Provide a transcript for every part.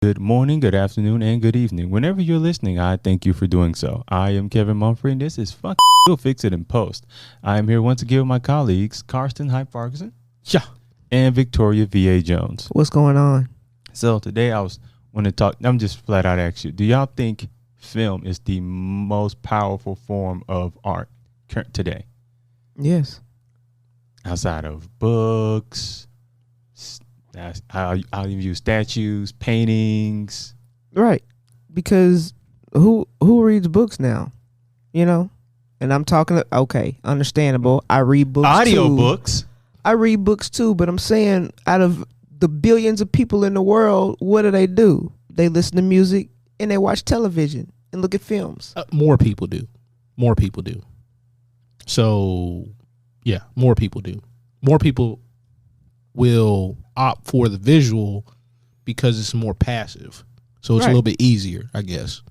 Good morning, good afternoon, and good evening. Whenever you're listening, I thank you for doing so. I am Kevin Mumphrey, and this is Fuck We'll Fix It in Post. I am here once again with my colleagues, Karsten Hype Ferguson and Victoria V.A. Jones. What's going on? So today I want to talk, I'm just flat out asking you, do y'all think film is the most powerful form of art today? Yes. Outside of books, I'll even use statues, paintings. Right. Because who reads books now? You know? And I'm talking, okay, understandable. I read books Audio too. books. I read books too, but I'm saying out of the billions of people in the world, what do? They listen to music and they watch television and look at films. More people do. So, yeah, more people do. More people will opt for the visual because it's more passive. So it's a little bit easier, I guess.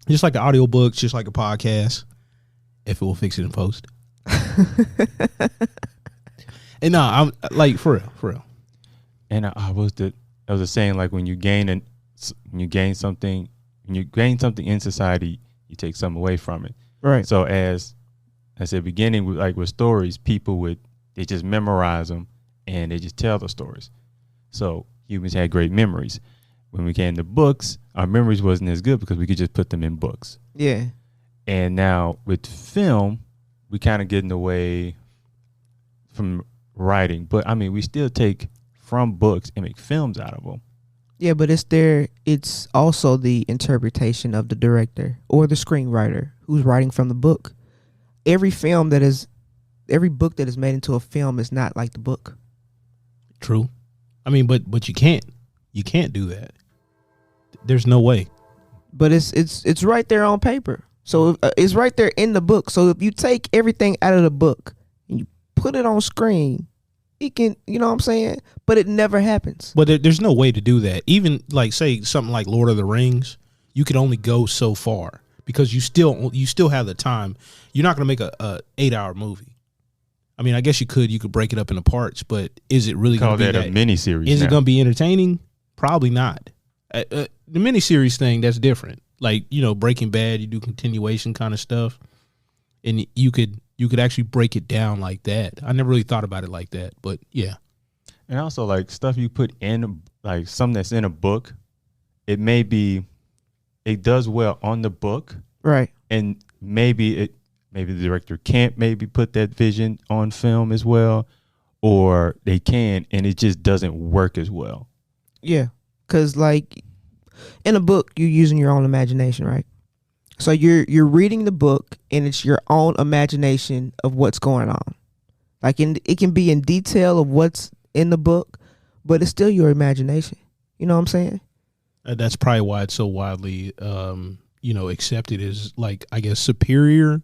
Just like the audiobooks, just like a podcast, if it will fix it in post. And no, I'm like for real. And I was saying, like, when you gain something in society, you take something away from it. Right. So as I said, beginning with stories, they just memorize them and they just tell the stories. So humans had great memories. When we came to books, our memories wasn't as good because we could just put them in books. Yeah. And now with film, we kind of getting away from writing, but I mean, we still take from books and make films out of them. Yeah, but it's also the interpretation of the director or the screenwriter who's writing from the book. Every book that is made into a film is not like the book. True. I mean, but you can't do that. There's no way. But it's right there on paper. So it's right there in the book. So if you take everything out of the book and you put it on screen, it can, you know what I'm saying? But it never happens. But there's no way to do that. Even like, say, something like Lord of the Rings, you could only go so far because you still have the time. You're not going to make a 8-hour movie. I mean, I guess you could break it up into parts, but is it really going to be that a miniseries? Is it going to be entertaining? Probably not. The miniseries thing, that's different. Like, Breaking Bad, you do continuation kind of stuff, and you could actually break it down like that. I never really thought about it like that, but yeah. And also, like, stuff you put in, like, something that's in a book, it does well on the book, right? And maybe the director can't put that vision on film as well, or they can, and it just doesn't work as well. Yeah, because like in a book, you're using your own imagination, right? So you're reading the book, and it's your own imagination of what's going on. Like it can be in detail of what's in the book, but it's still your imagination. You know what I'm saying? That's probably why it's so widely, accepted as, like, I guess, superior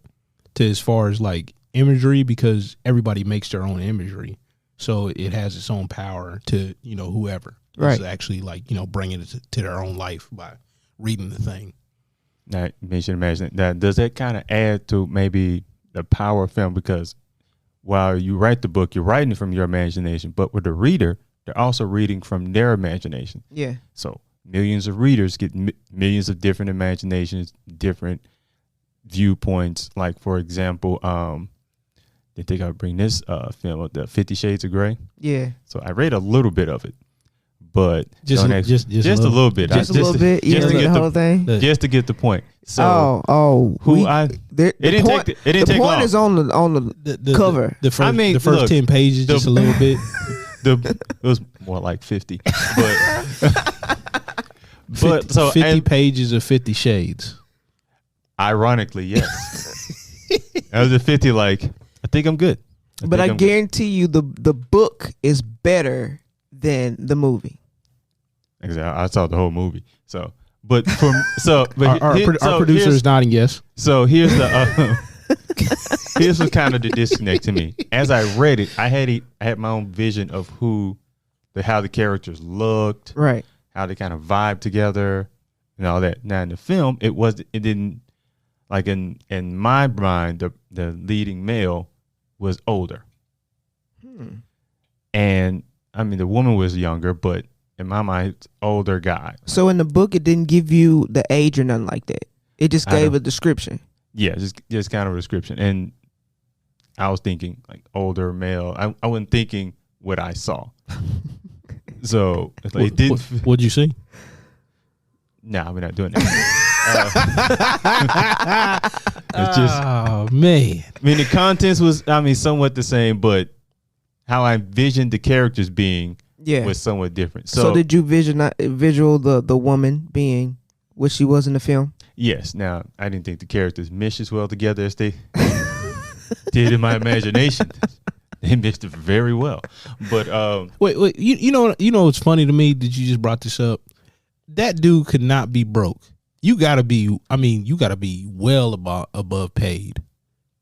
to as far as like imagery, because everybody makes their own imagery, so it has its own power to whoever is actually like bringing it to their own life by reading the thing. Now, you should imagine that. Does that kind of add to maybe the power of film? Because while you write the book, you're writing from your imagination, but with the reader, they're also reading from their imagination. Yeah. So millions of readers get millions of different imaginations, different viewpoints. Like, for example, they think I would bring this film, the 50 Shades of Grey. Yeah. So I read a little bit of it, but just a little bit. Just a little bit. Just to get the whole thing. Just to get the point. So it didn't take long. The point is on the cover. The first 10 pages, just a little bit. It was more like 50, but so 50 pages of 50 Shades. Ironically, yes. I was at 50. Like, I think I'm good. I guarantee you, the book is better than the movie. Exactly. I saw the whole movie. So, but our producer is nodding yes. So here's here's what kind of the disconnect to me. As I read it, I had my own vision of how the characters looked, right? How they kind of vibe together, and all that. Now in the film, it didn't, like, in my mind, the leading male was older, and I mean the woman was younger, but in my mind, older guy. So in the book, it didn't give you the age or nothing like that. It just I gave don't- a description. Yeah, just kind of a description. And I was thinking like older male. I wasn't thinking what I saw. So it's like, it didn't. What'd you see? Nah, we're not doing that. It's just, Oh man. I mean, the contents was, I mean, somewhat the same, but how I envisioned the characters being Yeah. was somewhat different. So, So, did you visual the woman being what she was in the film? yes, now I didn't think the characters meshed as well together as they did in my imagination. They meshed it very well. But Wait. You know what's funny to me that you just brought this up? That dude could not be broke. You gotta be. I mean, you gotta be well above paid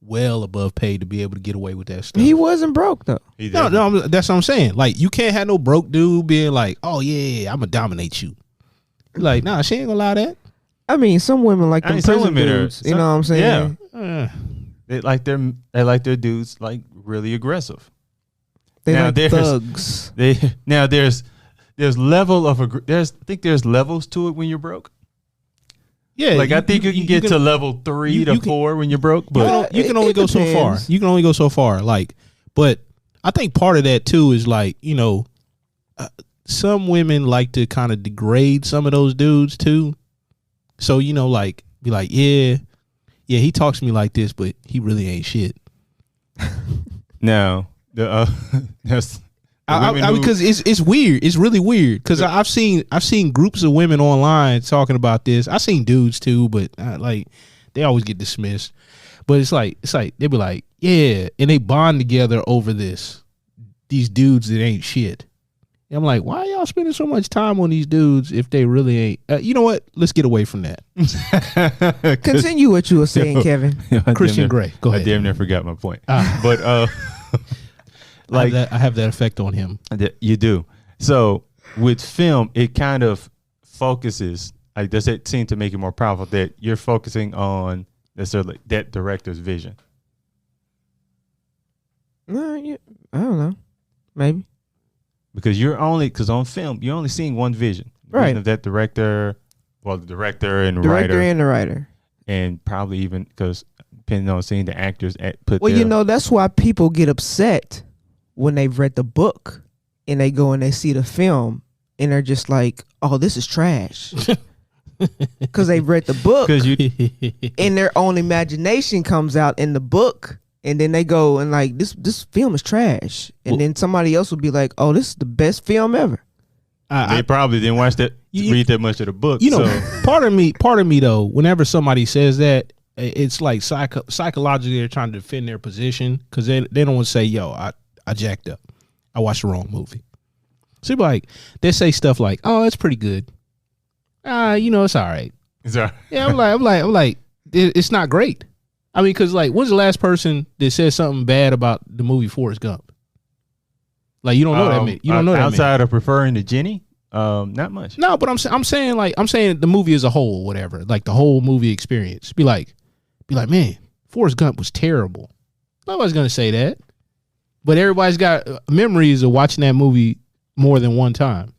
to be able to get away with that stuff. He wasn't broke though. No, that's what I'm saying. Like, you can't have no broke dude being like, "Oh yeah, I'm gonna dominate you." Like, nah, she ain't gonna allow that. I mean, some women like I them mean, some prison women are- dudes. You know what I'm saying? yeah. Uh, They like their dudes like really aggressive. They Now, like there's- thugs. There's level of I think there's levels to it when you're broke. yeah, Like I think you can get to level 3 you to can- 4 when you're broke, but you can it only go so far. depends. You can only go so far. Like, but I think part of that too is like, some women like to kind of degrade some of those dudes too. So like be like, yeah, he talks to me like this, but he really ain't shit. now the that's the women who- Because it's weird. It's really weird. Because I've seen groups of women online talking about this. I've seen dudes too, but like they always get dismissed. But it's like they be like, yeah, and they bond together over these dudes that ain't shit. And I'm like, why y'all spending so much time on these dudes if they really ain't? You know what? Let's get away from that. Continue what you were saying, Kevin. Christian Grey, go I ahead. damn near forgot my point. Ah. But like I have that effect on him. you do. So with film, it kind of focuses. Like, does it seem to make it more powerful that you're focusing on necessarily that director's vision? Yeah, I don't know. Maybe. Because on film you're only seeing one vision, Right. Vision of that director, well, the director and Director writer, and the writer. and probably even because depending on seeing the actors put. Well, their, that's why people get upset when they've read the book and they go and they see the film and they're just like, "Oh, this is trash," because they've read the book because you and their own imagination comes out in the book, and then they go and like, "This film is trash," and Well- then somebody else will be like, "Oh, this is the best film ever." they probably didn't watch that, You- read that much of the book. You know, so. part of me though, whenever somebody says that, it's like psychologically they're trying to defend their position because they don't want to say, "Yo, I jacked up. I watched the wrong movie." So like they say stuff like, "Oh, it's pretty good. It's all right." Sorry. Yeah, I'm like, it's not great. I mean, because like, when's the last person that said something bad about the movie Forrest Gump? Like, you don't know that many. You don't know that many. outside of preferring to Jenny. Not much. No, but I'm saying the movie as a whole, whatever, like the whole movie experience. Be like, man, Forrest Gump was terrible. Nobody's gonna say that, but everybody's got memories of watching that movie more than one time.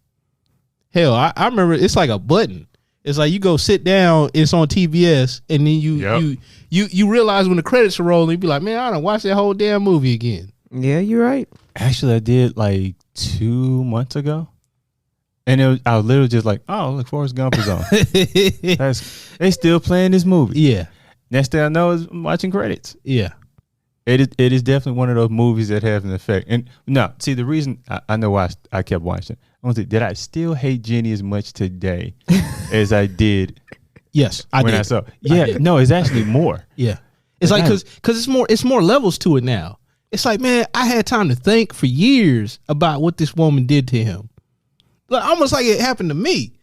Hell, I remember it's like a button. It's like you go sit down, it's on TBS, and then you realize when the credits are rolling, you be like, man, I don't watch that whole damn movie again. Yeah, you're right. Actually, I did like 2 months ago, and I was literally just like, "Oh, look, Forrest Gump is on." They still playing this movie. Yeah, Next thing I know is I'm watching credits. yeah. It is definitely one of those movies that have an effect. And no, see, the reason I know why I kept watching. I want to say, did I still hate Jenny as much today as I did Yes, I when did. I saw? Yeah, no, it's actually more. Yeah, it's like Yeah. because it's more levels to it now. It's like, man, I had time to think for years about what this woman did to him. Like, almost like it happened to me.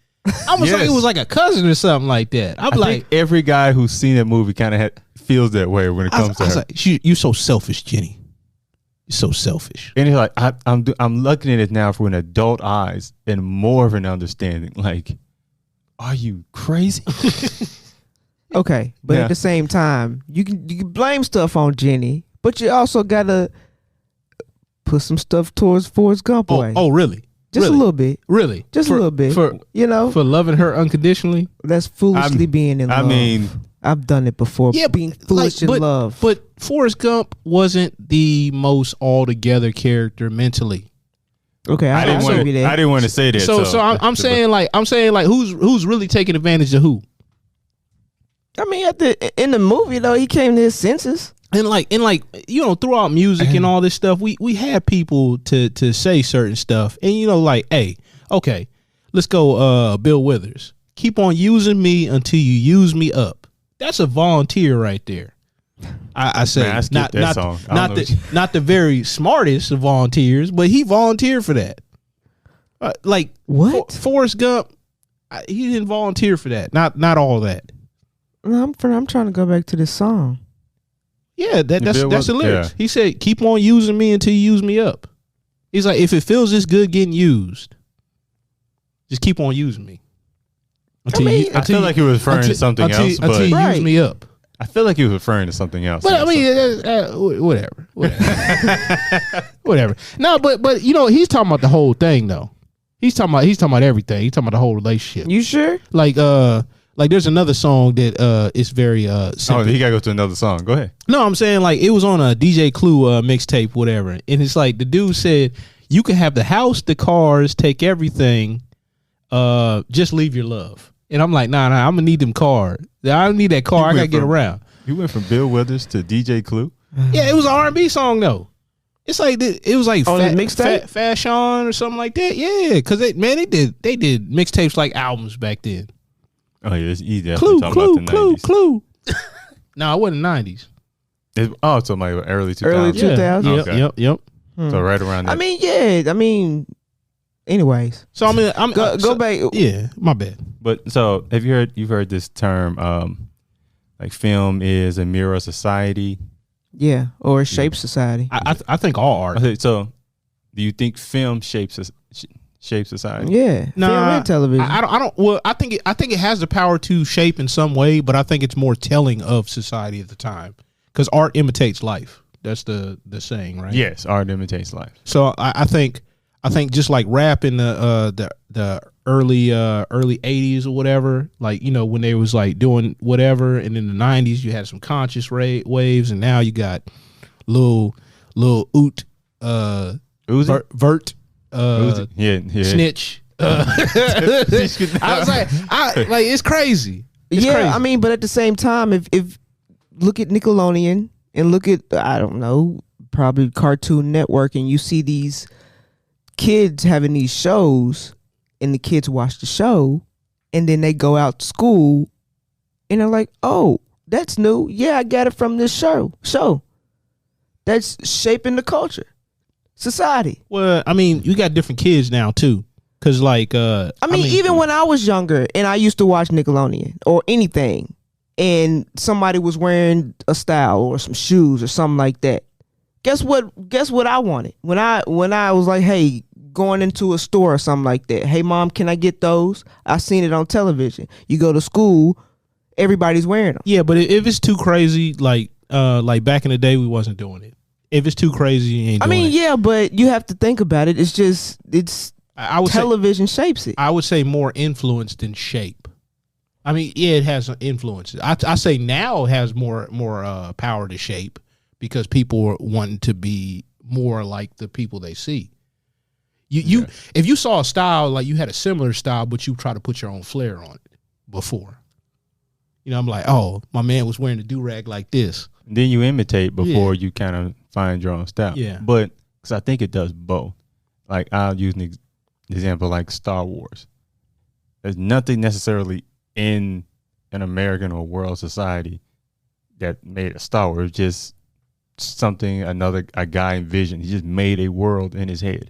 Almost like it Yes. was like a cousin or something like that. I'm I like, think every guy who's seen that movie kind of feels that way when it I comes was to her. like, you so selfish, Jenny. You're so selfish. And it's like I'm looking at it now through an adult eyes and more of an understanding. Like, are you crazy? Okay, but Yeah. at the same time, you can blame stuff on Jenny, but you also gotta put some stuff towards Forrest Gump away. Oh, really? Just Really? a little bit. Really? Just a little bit. For For loving her unconditionally? that's foolishly being in love. I mean, I've done it before. Yeah, being foolish in love. But Forrest Gump wasn't the most altogether character mentally. Okay, I didn't I'll want give you to. that. I didn't want to say that. So I'm saying like who's really taking advantage of who? I mean, in the movie though, he came to his senses. And throughout music and all this stuff, we had people to say certain stuff, and hey, okay, let's go. Bill Withers, keep on using me until you use me up. That's a volunteer right there. I say Man, I skipped that song. not the very smartest of volunteers, but he volunteered for that. What? Forrest Gump, he didn't volunteer for that. Not all that. No, I'm trying to go back to this song. Yeah, that's the lyrics. Yeah. He said, "Keep on using me until you use me up." He's like, if it feels this good getting used, just keep on using me. I feel like he was referring to something else, until you Right. use me up. I feel like he was referring to something else. But I mean, whatever. Whatever. No, but he's talking about the whole thing though. He's talking about everything. He's talking about the whole relationship. You sure? Like there's another song that is very oh, he gotta go to another song. Go ahead. No, I'm saying like it was on a DJ Clue mixtape, whatever. And it's like the dude said, you can have the house, the cars, take everything, just leave your love. And I'm like, nah, I'm gonna need them cars. I don't need that car. I gotta get around. You went from Bill Withers to DJ Clue. Yeah, it was an R&B song though. It's like it was like the mixtape? Fashion or something like that. Yeah, because they did mixtapes like albums back then. Oh yeah, he definitely talking about the 90s. Clue. No, it wasn't 90s. So my early 2000s. Early Yeah. 2000s. Okay. Yep. So right around that. I mean, yeah. I mean, anyways, So I mean, go back. Yeah, my bad. But so you've heard this term, like film is a mirror of society. Yeah, or shape society. I think all art. Okay, so do you think film shapes society? Yeah, film and television. I don't. Well, I think it has the power to shape in some way, but I think it's more telling of society at the time because art imitates life. That's the saying, right? Yes, art imitates life. So I think just like rap in the early 80s or whatever, like when they was like doing whatever, and in the 90s you had some conscious waves, and now you got little oot Uzi? vert Uzi? Yeah. snitch. I was like, it's crazy. It's yeah, crazy. I mean, but at the same time, if look at Nickelodeon and look at I don't know, probably Cartoon Network, and you see these kids having these shows, and the kids watch the show, and then they go out to school, and they're like, "Oh, that's new. Yeah, I got it from this show. That's shaping the culture, society." Well, I mean, you got different kids now too, because like, I mean, even when I was younger and I used to watch Nickelodeon or anything, and somebody was wearing a style or some shoes or something like that, guess what I wanted when I was like, hey, going into a store or something like that. Hey, mom, can I get those? I seen it on television. You go to school, everybody's wearing them. yeah, but if it's too crazy, like back in the day, we wasn't doing it. If it's too crazy, you ain't I doing mean, it. yeah, but you have to think about it. It's I would say television shapes it. I would say more influence than shape. I mean, yeah, it has influences. I say now it has more power to shape because people are wanting to be more like the people they see. You if you saw a style, like you had a similar style, but you try to put your own flair on it before. I'm like, oh, my man was wearing a do-rag like this. Then you imitate before you kind of find your own style. Yeah. But because I think it does both. Like I'll use an example like Star Wars. There's nothing necessarily in an American or world society that made a Star Wars. Just something a guy envisioned. He just made a world in his head.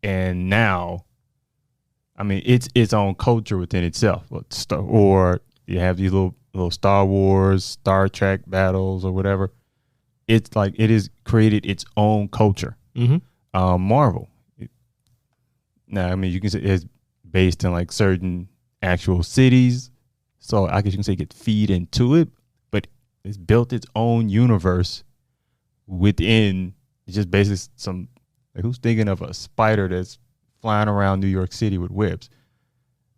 And now, I mean, it's its own culture within itself. Or you have these little Star Wars, Star Trek battles or whatever. It's like it has created its own culture. Mm-hmm. Marvel. Now, I mean, you can say it's based in like certain actual cities. So I guess you can say it could feed into it, but it's built its own universe within just basically some Like, who's thinking of a spider that's flying around New York City with webs?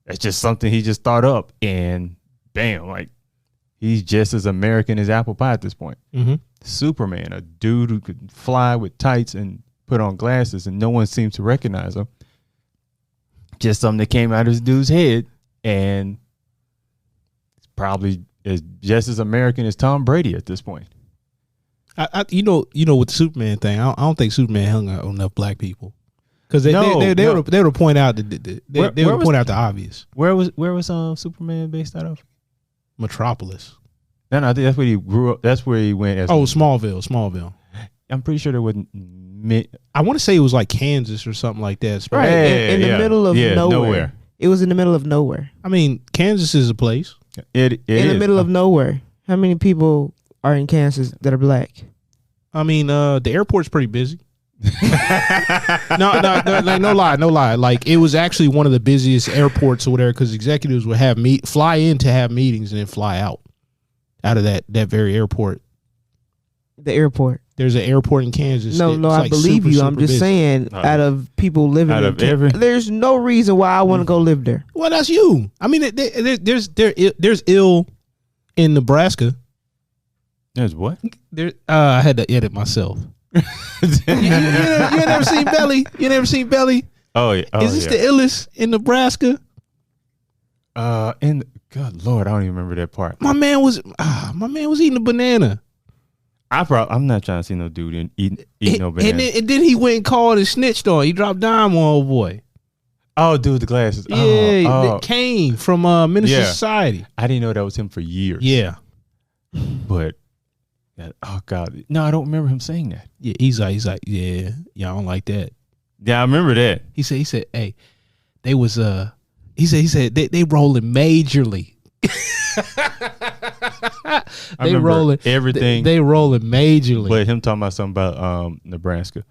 That's just something he just thought up, and bam, like he's just as American as apple pie at this point. Mm-hmm. Superman, a dude who could fly with tights and put on glasses, and no one seems to recognize him. Just something that came out of this dude's head, and it's probably just as American as Tom Brady at this point. You know, with the Superman thing, I don't think Superman hung out on enough black people because they No. would point out they would point out the obvious. Where was Superman based out of? Metropolis. No, I think that's where he grew up. That's where he went. As Smallville. I'm pretty sure there wasn't. I want to say it was like Kansas or something like that. Right. In the middle of nowhere. It was in the middle of nowhere. I mean, Kansas is a place. It in the middle of nowhere. How many people are in Kansas that are black? I mean, the airport's pretty busy. No lie. Like, it was actually one of the busiest airports or whatever because executives would fly in to have meetings and then fly out of that very airport. The airport. There's an airport in Kansas. No, I believe you. I'm just saying, out of people living in Kansas, there's no reason why I want to go live there. Well, that's you. I mean, there's ill in Nebraska. There's what? I had to edit myself. you never seen Belly? You never seen Belly? Oh yeah. Is this the illest in Nebraska? And good Lord, I don't even remember that part. My man was eating a banana. I'm not trying to see no dude eat no banana. And then he went and called and snitched on. He dropped dime on old boy. Oh, dude with the glasses. Yeah, Kane from Minister Society. I didn't know that was him for years. Yeah, but oh God, no, I don't remember him saying that. Yeah, he's like, yeah, I don't like that. Yeah, I remember that. He said, hey, they was he said they rolling majorly. They rolling everything. They rolling majorly. But him talking about something about Nebraska.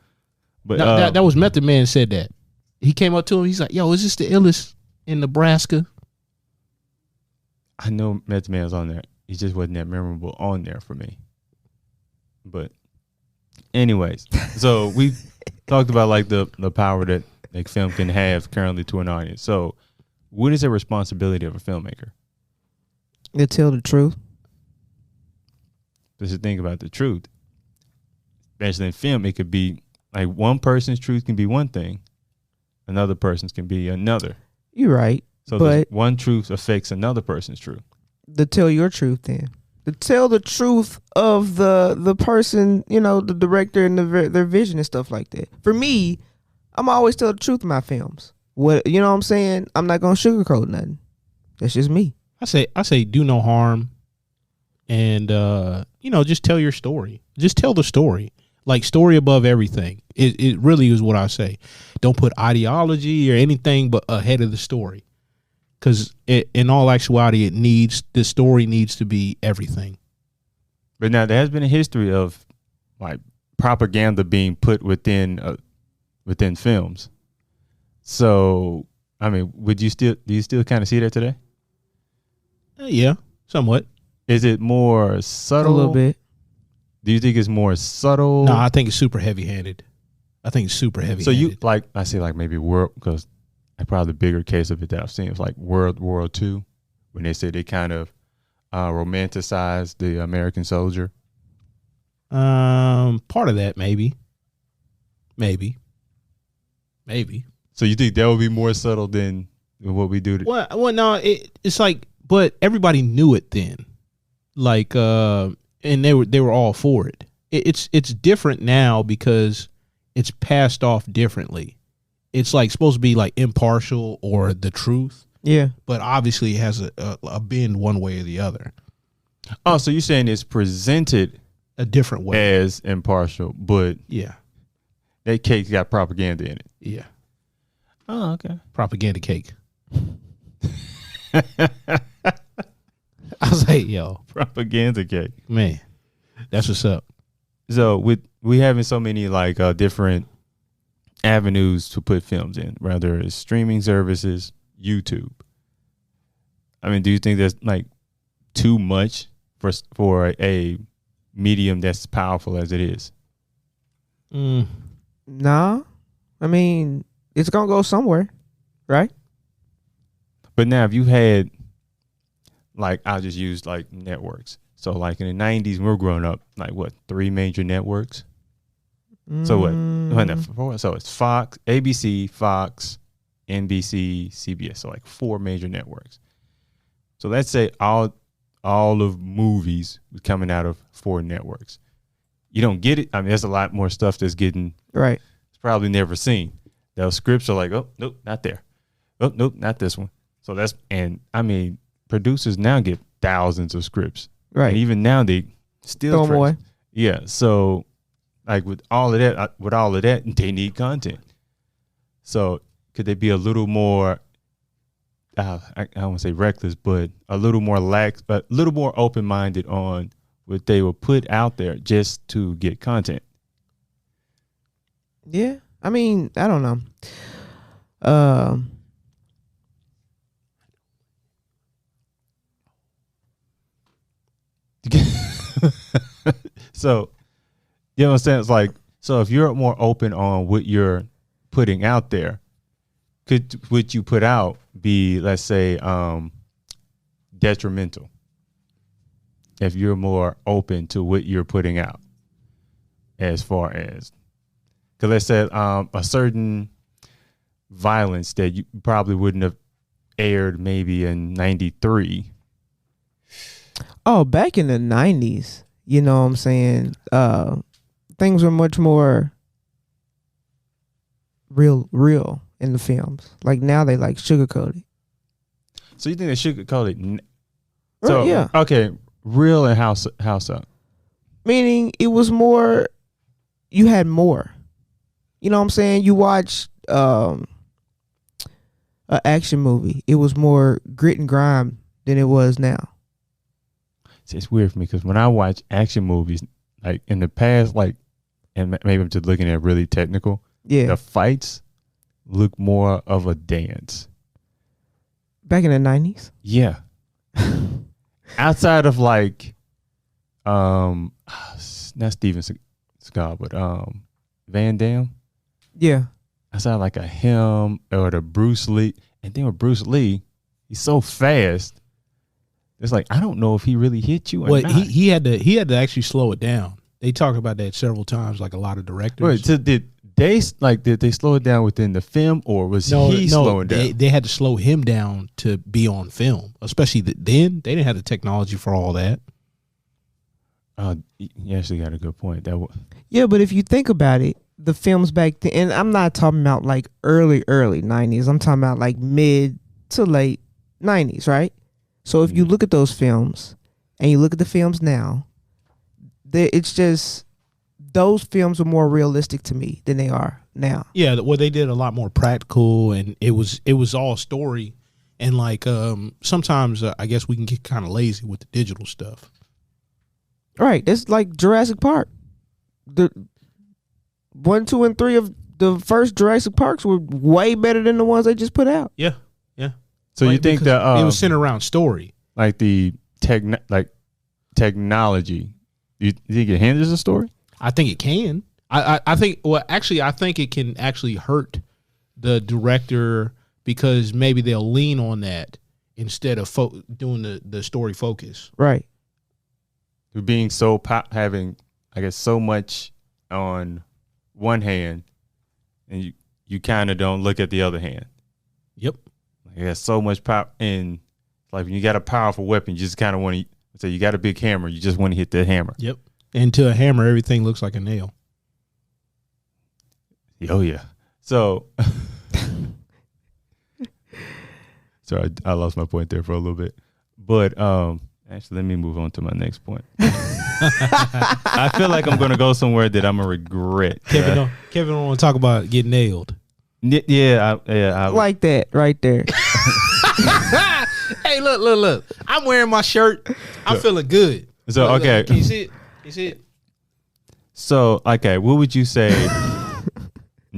But no, that was Method Man said that. He came up to him. He's like, "Yo, is this the illest in Nebraska?" I know Method Man was on there. He just wasn't that memorable on there for me. But anyways, so we talked about like the power that like film can have currently to an audience. So what is the responsibility of a filmmaker? To tell the truth. Just to think about the truth. Especially in film, it could be like one person's truth can be one thing, another person's can be another. You're right. So but one truth affects another person's truth. To tell your truth then. To tell the truth of the person, the director and their vision and stuff like that. For me, I'm always tell the truth in my films. What I'm saying? I'm not gonna sugarcoat nothing. That's just me. I say do no harm, and just tell your story. Just tell the story. Like, story above everything. It really is what I say. Don't put ideology or anything but ahead of the story, because in all actuality, the story needs to be everything. But now there has been a history of like propaganda being put within films. So I mean, do you still kind of see that today? Yeah, somewhat. Is it more subtle? A little bit. Do you think it's more subtle? No, I think it's super heavy-handed. So you I say like maybe world, because probably the bigger case of it that I've seen is like World War II, when they say they kind of romanticized the American soldier. Part of that maybe. So you think that would be more subtle than what we do? Well, no, it's like, but everybody knew it then, like, and they were all for it. It's different now because it's passed off differently. It's like supposed to be like impartial or the truth. Yeah, but obviously it has a bend one way or the other. Oh, so you're saying it's presented a different way as impartial, but yeah, that cake's got propaganda in it. Yeah. Oh, okay. Propaganda cake. I was like, yo, propaganda cake, man. That's what's up. So we having so many like different avenues to put films in, whether it's streaming services, YouTube. I mean, do you think that's like too much for a medium that's powerful as it is? Nah, I mean, it's gonna go somewhere, right? But now, if you had, like, I'll just use like networks. So, like in the '90s, when we were growing up, like what, 3 major networks? So what? So it's Fox, ABC, Fox, NBC, CBS. So like 4 major networks. So let's say all of movies coming out of 4 networks. You don't get it. I mean, there's a lot more stuff that's getting Right. it's probably never seen. Those scripts are like, oh nope, not there. Oh nope, not this one. So that's, and I mean, producers now get thousands of scripts. Right. And even now they still Throw 'em away. Yeah. So like with all of that, they need content. So could they be a little more, I don't want to say reckless, but a little more a little more open-minded on what they will put out there just to get content? Yeah. I mean, I don't know. Um, So, you know what I'm saying? It's like, so if you're more open on what you're putting out there, could what you put out be, let's say, detrimental? If you're more open to what you're putting out, as far as, because let's say a certain violence that you probably wouldn't have aired maybe in '93. Oh, back in the 90s, you know what I'm saying? Things were much more real in the films. Like now they like sugarcoat it. So you think they sugarcoat it? Right, So yeah. okay, real and how so? Meaning it was more, you had more. You know what I'm saying? You watch an action movie. It was more grit and grime than it was now. See, it's weird for me because when I watch action movies, like in the past, like, and maybe I'm just looking at really technical, Yeah. the fights look more of a dance. Back in the 90s? Yeah. Outside of like, not Steven Seagal, but Van Damme. Yeah. Outside of like a him or the Bruce Lee, and then with Bruce Lee, he's so fast. It's like, I don't know if he really hit you or Well, not. he had to actually slow it down. They talk about that several times, like a lot of directors. Wait, so did they slow it down within the film, or was he slowing down? They had to slow him down to be on film, especially then. They didn't have the technology for all that. You actually got a good point. Yeah, but if you think about it, the films back then, and I'm not talking about like early 90s. I'm talking about like mid to late 90s, right? So if you look at those films and you look at the films now, it's just those films are more realistic to me than they are now. Yeah, well, they did a lot more practical, and it was all story. And like sometimes I guess we can get kind of lazy with the digital stuff. Right. That's like Jurassic Park. The 1, 2, and 3 of the first Jurassic Parks were way better than the ones they just put out. Yeah. So you think that it was centered around story? like the technology, you think it hinders the story? I think it can. I think, well, actually, I think it can actually hurt the director because maybe they'll lean on that instead of doing the story focus. Right. Being so having, I guess, so much on one hand, and you kind of don't look at the other hand. Yep. Like, it has so much power, and like when you got a powerful weapon, you just kind of want to say, you got a big hammer, you just want to hit that hammer. Yep. And to a hammer, everything looks like a nail. Oh yeah. So, sorry, I lost my point there for a little bit, but actually, let me move on to my next point. I feel like I'm gonna go somewhere that I'm gonna regret. Kevin don't want to talk about getting nailed. Yeah, I Like that right there. Hey, look! I'm wearing my shirt. I'm feeling good. So Look, okay, can you see it? You see it? so okay, what would you say?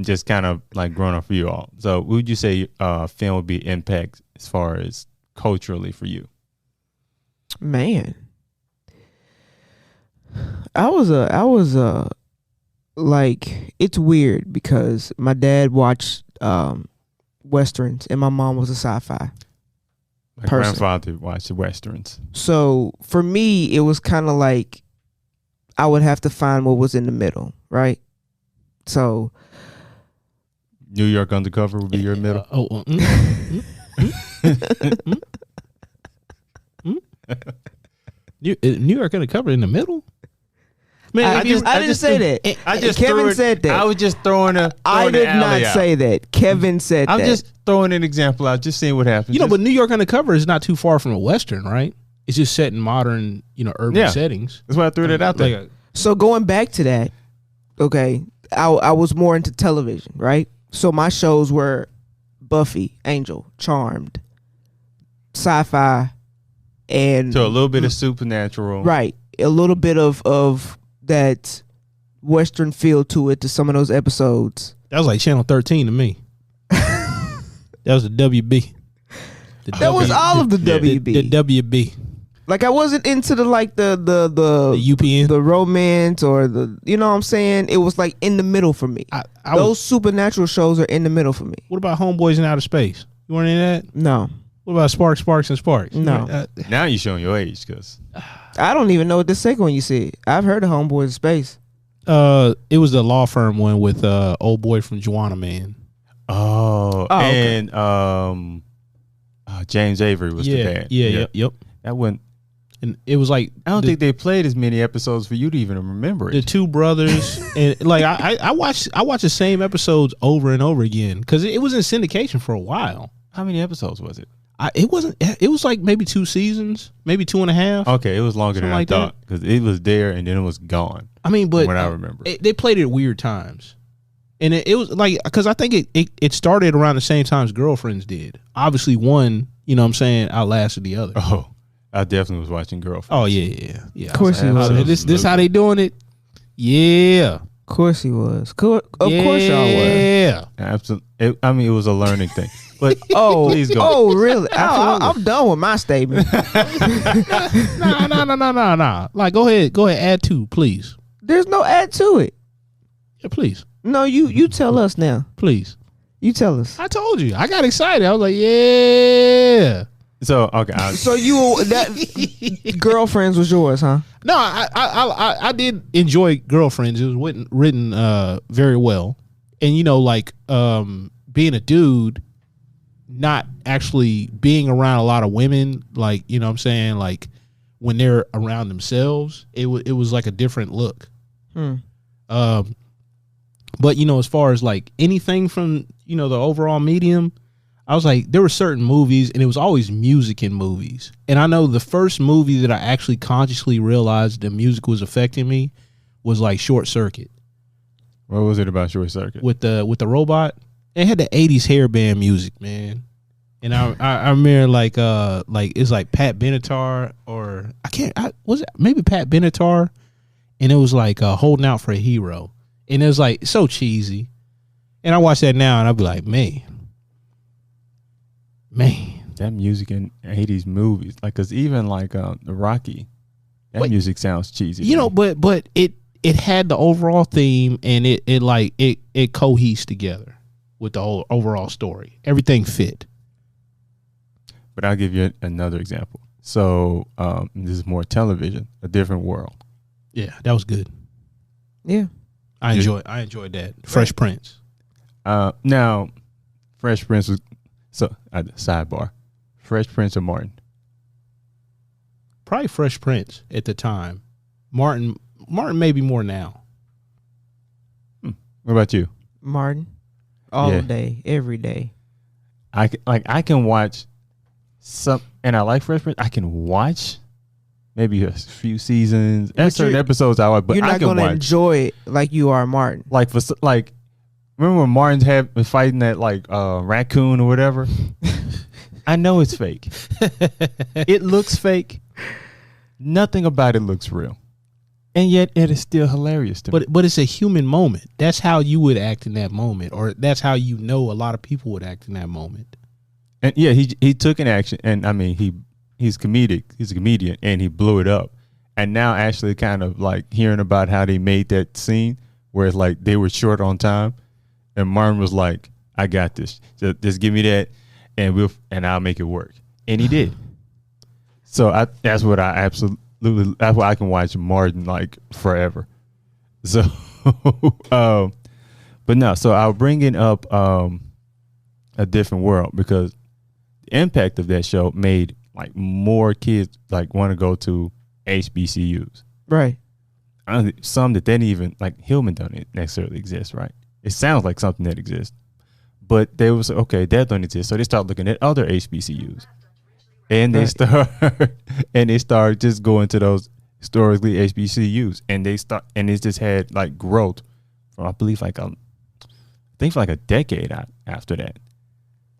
Just kind of like growing up for you all. So, what would you say film would be impact as far as culturally for you? Man. I was like it's weird because my dad watched westerns and my mom was a sci-fi. My person. grandfather watched the westerns. So for me, it was kind of like I would have to find what was in the middle, right? So New York Undercover would be your middle. New York Undercover in the middle. Man, I didn't say that. I just Kevin threw it- said that. I was just throwing a. I did not say that. Kevin said I'm that. just throwing an example out, just seeing what happens. you know, Just- but New York Undercover is not too far from a western, right? It's just set in modern, urban Yeah. settings. that's why I threw that out there. Like So going back to that, okay, I was more into television, right? So my shows were Buffy, Angel, Charmed, sci-fi, and So a little bit of supernatural. right, a little bit of that Western feel to it to some of those episodes. that was like Channel 13 to me. That was the WB. That was all of the WB. The WB. Like I wasn't into the The UPN. the romance or the, you know what I'm saying? It was like in the middle for me. Those supernatural shows are in the middle for me. What about Homeboys in Outer Space? You weren't in that? No. What about Sparks and Sparks? No. Now you're showing your age, because I don't even know what the second one you said. I've heard of Homeboys in Space. It was the law firm one with old boy from Juana Man. okay. and James Avery was the dad. Yep. That went. And it was like I don't think they played as many episodes for you to even remember the it. two brothers and like I watched the same episodes over and over again because it was in syndication for a while. How many episodes was it? It was like maybe 2 seasons, maybe 2.5. Okay, it was longer than Something I like thought, because it was there and then it was gone. I mean, but When I remember. they played it at weird times, and it was like because I think it started around the same time as Girlfriends did. Obviously, one outlasted the other. Oh, I definitely was watching Girlfriend. Oh yeah. Of course he was. This how they doing it? Yeah. Of course he was. Of course y'all were. Yeah. Absolutely. I mean, it was a learning thing. But Oh, please go. oh, really? Absolutely. I'm done with my statement. Nah. Like, go ahead, add 2, please. There's no add to it. Yeah, please. No, you tell us now. Please. You tell us. I told you. I got excited. I was like, yeah. So okay, So that Girlfriends was yours, huh? No, I did enjoy Girlfriends. It was written very well, and being a dude, not actually being around a lot of women, like what I'm saying, like when they're around themselves, it was like a different look. But as far as like anything from the overall medium, I was like, there were certain movies, and it was always music in movies. And I know the first movie that I actually consciously realized the music was affecting me was like Short Circuit. what was it about Short Circuit? With the robot. It had the 80s hairband music, man. And I remember like it's like Pat Benatar, or was it maybe Pat Benatar, and it was like Holding Out for a Hero. And it was like so cheesy. And I watch that now and I'll be like, man. That music in 80s movies, like, cause even like the Rocky, that music sounds cheesy. But it had the overall theme, and it coheses together with the whole overall story. Everything fit. But I'll give you another example. So this is more television, A Different World. Yeah, that was good. Yeah. I enjoyed that. Fresh Prince. Now, Fresh Prince was sidebar. Fresh Prince or Martin? Probably Fresh Prince at the time. Martin maybe more now. What about you? Martin. All Yeah. day, every day. I can watch some, and I like Fresh Prince. I can watch maybe a few seasons and certain episodes I like, but You're I not can gonna watch enjoy it like you are Martin. like remember when Martin's been fighting that raccoon or whatever? I know it's fake. It looks fake. Nothing about it looks real. And yet it is still hilarious to me. But it's a human moment. That's how you would act in that moment, or that's how a lot of people would act in that moment. And yeah, he took an action, and I mean he's comedic. He's a comedian, and he blew it up. And now actually kind of like hearing about how they made that scene where it's like they were short on time, and Martin was like, "I got this. Just give me that, and I'll make it work." And he did. So that's what I absolutely. That's why I can watch Martin like forever. So, but no. So I'll bring it up a different world because the impact of that show made like more kids like want to go to HBCUs. Right. Some that didn't even like Hillman don't necessarily exist, right? It sounds like something that exists, but they was okay. That don't exist, so they start looking at other HBCUs, and they start just going to those historically HBCUs, and it's just had like growth from I believe like I think for like a decade after that.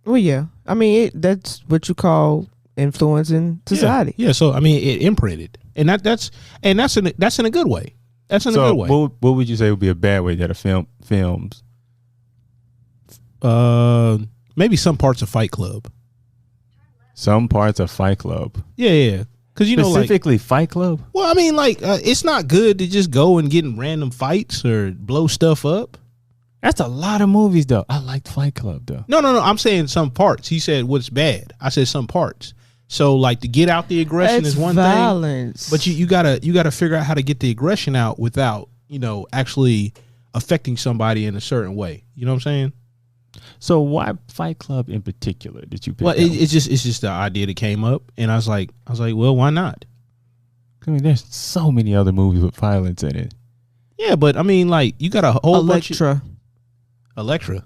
Well, yeah. I mean, that's what you call influencing society. Yeah. So I mean, it imprinted, and that's in a good way. That's in a good way. What would you say would be a bad way that a films? Maybe some parts of Fight Club. Some parts of Fight Club. Yeah. Because specifically Fight Club. Well, I mean, like it's not good to just go and get in random fights or blow stuff up. That's a lot of movies, though. I liked Fight Club, though. No. I'm saying some parts. He said what's bad. I said some parts. So like to get out the aggression is one violence. thing, but you gotta figure out how to get the aggression out without actually affecting somebody in a certain way. You know what I'm saying? So why Fight Club in particular did you pick? Well, it's just the idea that came up, and I was like, well, why not? I mean, there's so many other movies with violence in it. Yeah, but I mean, like you got a whole bunch of Electra.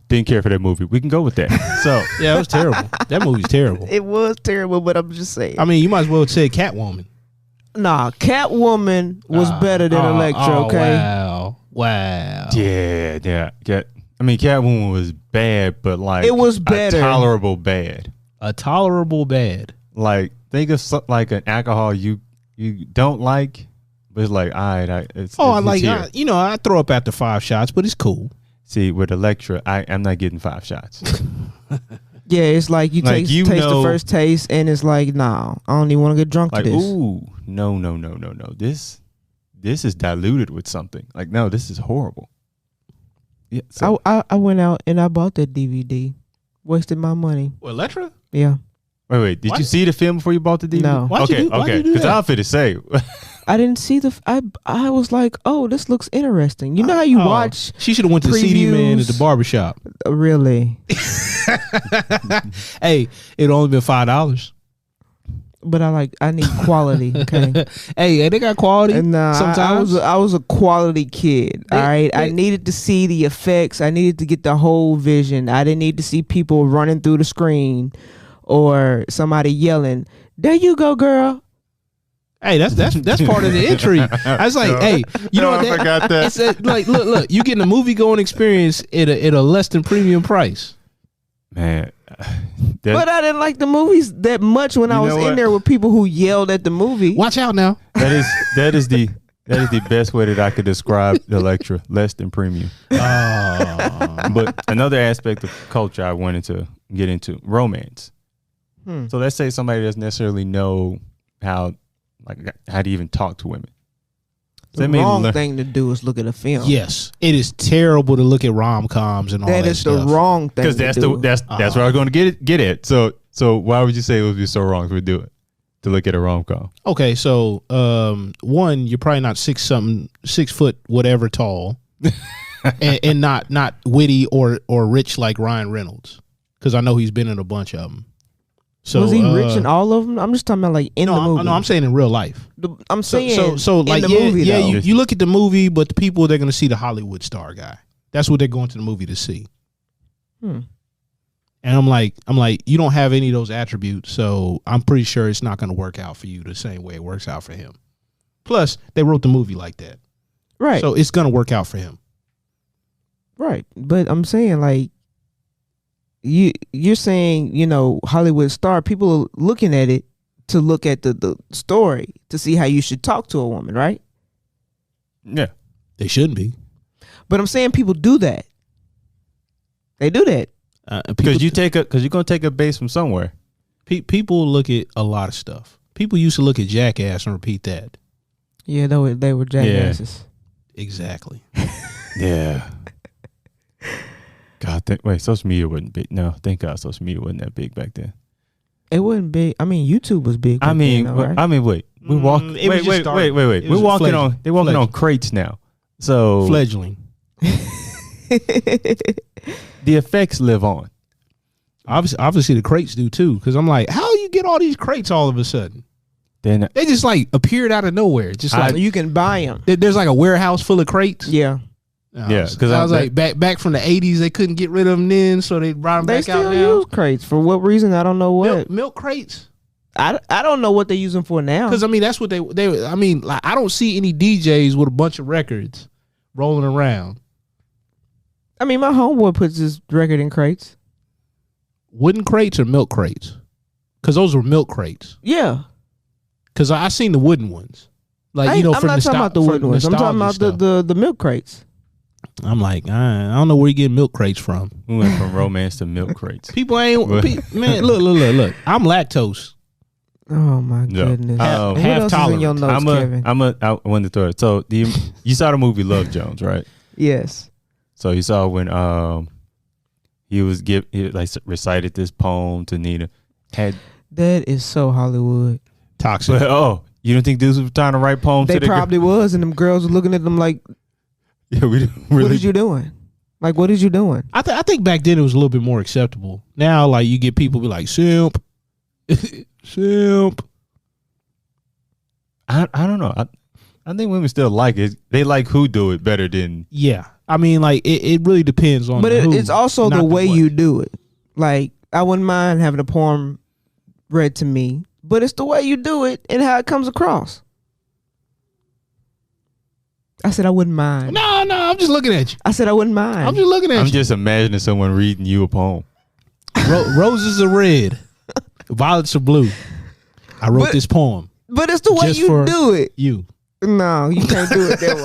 Didn't care for that movie. We can go with that. So yeah, it was terrible. That movie's terrible. It was terrible, but I'm just saying. I mean, you might as well have said Catwoman. Nah, Catwoman was better than Electra. Okay. Wow. Yeah. I mean, Catwoman was bad, but like it was better. A tolerable bad. Like think of something like an alcohol you don't like, but it's like all right. I throw up after 5 shots, but it's cool. See, with Electra, I'm not getting 5 shots. Yeah, it's like you taste the first taste, and it's like, nah, I don't even want to get drunk like, to this. Ooh, no. This is diluted with something. Like, no, this is horrible. Yeah. So. I went out and I bought that DVD. Wasted my money. Well, Electra? Yeah. Wait. Did you see the film before you bought the DVD? No. Why'd you do Because I'm fit to say. I didn't see I was like, oh, this looks interesting. You know how you watch? She should have went to CD Man at the barbershop. Really? Hey, it only been $5. But I need quality. Okay. Hey, they got quality. And sometimes I was a quality kid. All right. I needed to see the effects. I needed to get the whole vision. I didn't need to see people running through the screen or somebody yelling, "There you go, girl." Hey, that's part of the entry. I was like, hey, you know what? I forgot that. It's like, look, you getting a movie going experience at a less than premium price. Man, but I didn't like the movies that much when I was in there with people who yelled at the movie. Watch out now. That is the best way that I could describe the Electra, less than premium. But another aspect of culture I wanted to get into, romance. So let's say somebody doesn't necessarily know how to even talk to women. The wrong thing to do is look at a film. Yes, it is terrible to look at rom-coms and all that stuff. That is the wrong thing. Because that's what I was going to get at. So why would you say it would be so wrong to do it? To look at a rom-com. Okay, so one, you're probably not 6 foot whatever tall, and not witty or rich like Ryan Reynolds, because I know he's been in a bunch of them. So was he rich in all of them? I'm just talking about like in the movie. No, I'm saying in real life. I'm saying so like in the movie. Yeah, you look at the movie, but the people they're going to see the Hollywood star guy. That's what they're going to the movie to see. And I'm like, you don't have any of those attributes, so I'm pretty sure it's not going to work out for you the same way it works out for him. Plus, they wrote the movie like that, right? So it's going to work out for him, right? But I'm saying like. You're saying, Hollywood star, people are looking at it to look at the story to see how you should talk to a woman, right? Yeah. They shouldn't be. But I'm saying people do that. They do that. Because you're going to take a base from somewhere. People look at a lot of stuff. People used to look at Jackass and repeat that. Yeah, they were jackasses. Exactly. Yeah. God, wait, social media wasn't big. No, thank God social media wasn't that big back then. It wasn't big. I mean, YouTube was big. I mean, then, though, right? wait. We walk. It was just Wait. starting. We're It was walking fledgling. on. They're walking on crates now. So Fledgling. the effects live on. Obviously, the crates do too. Because I'm like, how you get all these crates all of a sudden? Then They just like appeared out of nowhere. Just like you can buy them. there's like a warehouse full of crates. Yeah, Yeah, because 'cause I I'm was like back from the 80s, they couldn't get rid of them then, so they brought them they back out still now. use crates for what reason? I don't know what. Milk crates. I don't know what they use them for now. Because I mean, that's what they. I mean, like I don't see any DJs with a bunch of records rolling around. I mean, my homeboy puts his record in crates. Wooden crates or milk crates? Because those were milk crates. Yeah, Because I seen the wooden ones. Like I'm not talking about the wooden ones. I'm talking about the milk crates. I'm like, I don't know where you get milk crates from. we went from romance to milk crates. People ain't man. Look. I'm lactose. Oh my No. goodness! Half What else is in your tolerant. notes, Kevin? I want to throw it. So you saw the movie Love Jones, right? Yes. So you saw when he recited this poem to Nina. That is so Hollywood. Toxic. but you don't think dudes were trying to write poems? They to the probably was, and them girls were looking at them like, yeah, we didn't really. "What is you doing? Like, what is you doing?" I think back then it was a little bit more acceptable. Now, like you get people be like simp, simp. I don't know. I think women still like it. They like who do it better than. Yeah, I mean, like it really depends on. But the who, it's also not the way what. you do it. Like, I wouldn't mind having a poem read to me, but it's the way you do it and how it comes across. I said I wouldn't mind. No, I'm just looking at you. I said I wouldn't mind. I'm just looking at I'm you. just imagining someone reading you a poem. Roses are red, violets are blue. I wrote But- this poem. but it's the way Just you for- do it. You. No, you can't do it that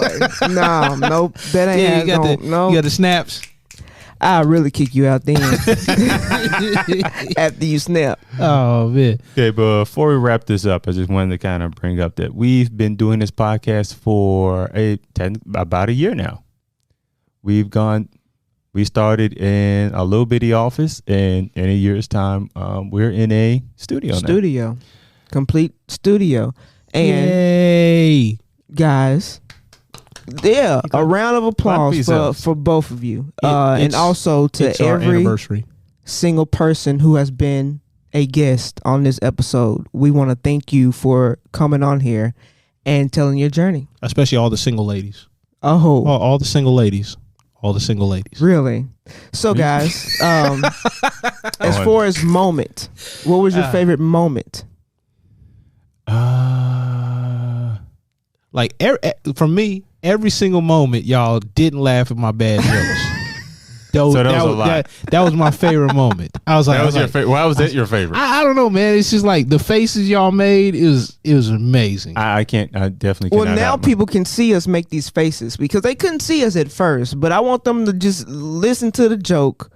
way. No, nope. That ain't Yeah, how it's no. you got the snaps. I'll really kick you out then after you snap. Oh man. Okay, but before we wrap this up, I just wanted to kind of bring up that we've been doing this podcast for about a year now. We started in a little bitty office, and in a year's time, we're in a studio now. Studio. Complete studio. And Yay. guys, yeah, a round of applause yourselves. for both of you. It's- And also to It's our every anniversary. single person who has been a guest on this episode. We want to thank you for coming on here and telling your journey. Especially all the single ladies. Oh, All the single ladies. All the single ladies. really? So, guys, as far as moment, what was your favorite moment? Like from me, every single moment y'all didn't laugh at my bad jokes. So that was a lot. That was my favorite moment. I was like, That was your like, favorite. Why was that your favorite? I don't know, man. It's just like the faces y'all made. It was amazing. I can't. I definitely Well, cannot. now have people can see us make these faces because they couldn't see us at first. But I want them to just listen to the joke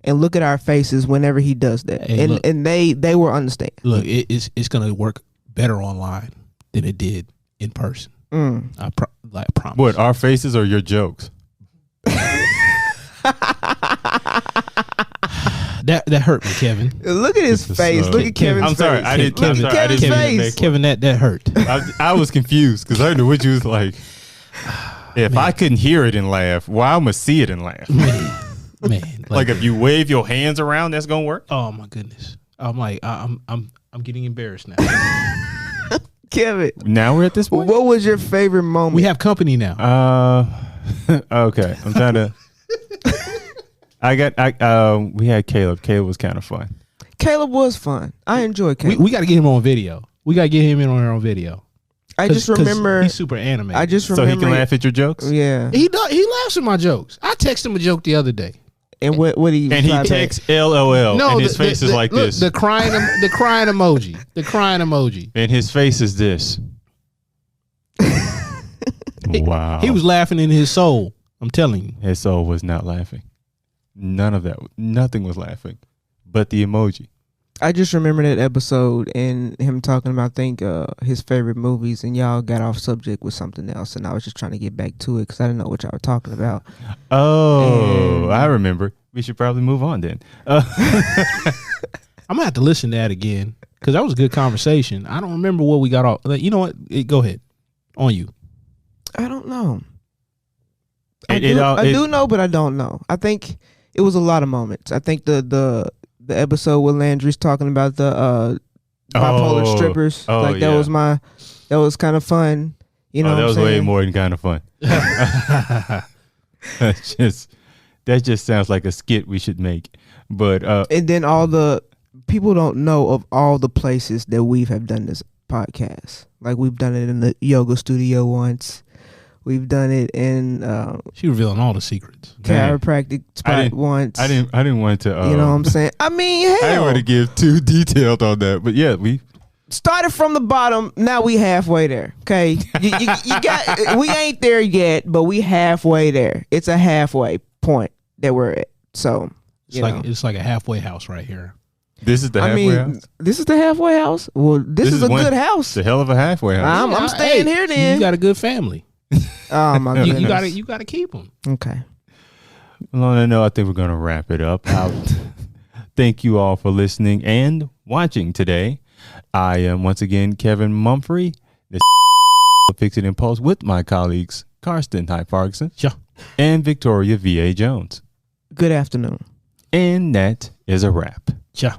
and look at our faces whenever he does that, Hey, look. and they will understand. Look, it's gonna work better online than it did in person. I promise. What, our faces or your jokes? That hurt me, Kevin. Look at his This is face. so- Look at Kevin, Kevin's I'm sorry. face. I didn't. Look I'm at sorry. I Kevin's didn't mean to face. make- Kevin, that hurt. I was confused because I knew what you was like. If I couldn't hear it and laugh, well, I'm gonna see it and laugh. Man, Like if you wave your hands around, that's gonna work. oh my goodness. I'm like, I'm getting embarrassed now. Kevin, Now we're at this point. what was your favorite moment? We have company now. Okay. I'm trying to. We had Caleb. Caleb was kind of fun. Caleb was fun. I enjoyed Caleb. We got to get him on video. We got to get him in on video. I just 'Cause remember. he's super animated. I just So remember. he can laugh at your jokes. Yeah. He laughs at my jokes. I texted him a joke the other day. And what he And he replied back? texts LOL, and his face is like look, this. The crying emoji. The crying emoji. And his face is this. Wow. He was laughing in his soul. I'm telling you. His soul was not laughing. None of that. Nothing was laughing, but the emoji. I just remember that episode and him talking about, I think, his favorite movies, and y'all got off subject with something else, and I was just trying to get back to it because I didn't know what y'all were talking about. Oh, And- I remember. We should probably move on then. I'm gonna have to listen to that again because that was a good conversation. I don't remember what we got off. Like, you know what? Go ahead. On you. I don't know. It I do know, but I don't know. I think it was a lot of moments. I think the episode where Landry's talking about the bipolar Oh, strippers, oh, like yeah. that was kind of fun. You know, that what was I'm way saying? more than kind of fun. That just sounds like a skit we should make. But And then all the people don't know of all the places that we have done this podcast. Like we've done it in the yoga studio once. We've done it in She revealing all the secrets. Man, chiropractic spot once. I didn't want to. You know what I'm saying? I mean, I didn't hell, want to give too detailed on that, but yeah, we. started from the bottom. Now we halfway there. Okay, you got. We ain't there yet, but we halfway there. It's a halfway point that we're at. So It's like a halfway house right here. This is the halfway house. this is the halfway house. Well, this is a one- good house. It's a hell of a halfway house. I'm staying here then. You got a good family. Oh my goodness. You gotta keep them. Okay. Well, on that note, I think we're going to wrap it up. Thank you all for listening and watching today. I am once again Kevin Mumphrey, the Fix It Impulse, with my colleagues Karsten Hyde-Fargson Yeah. and Victoria V.A. Jones. Good afternoon. And that is a wrap. Yeah.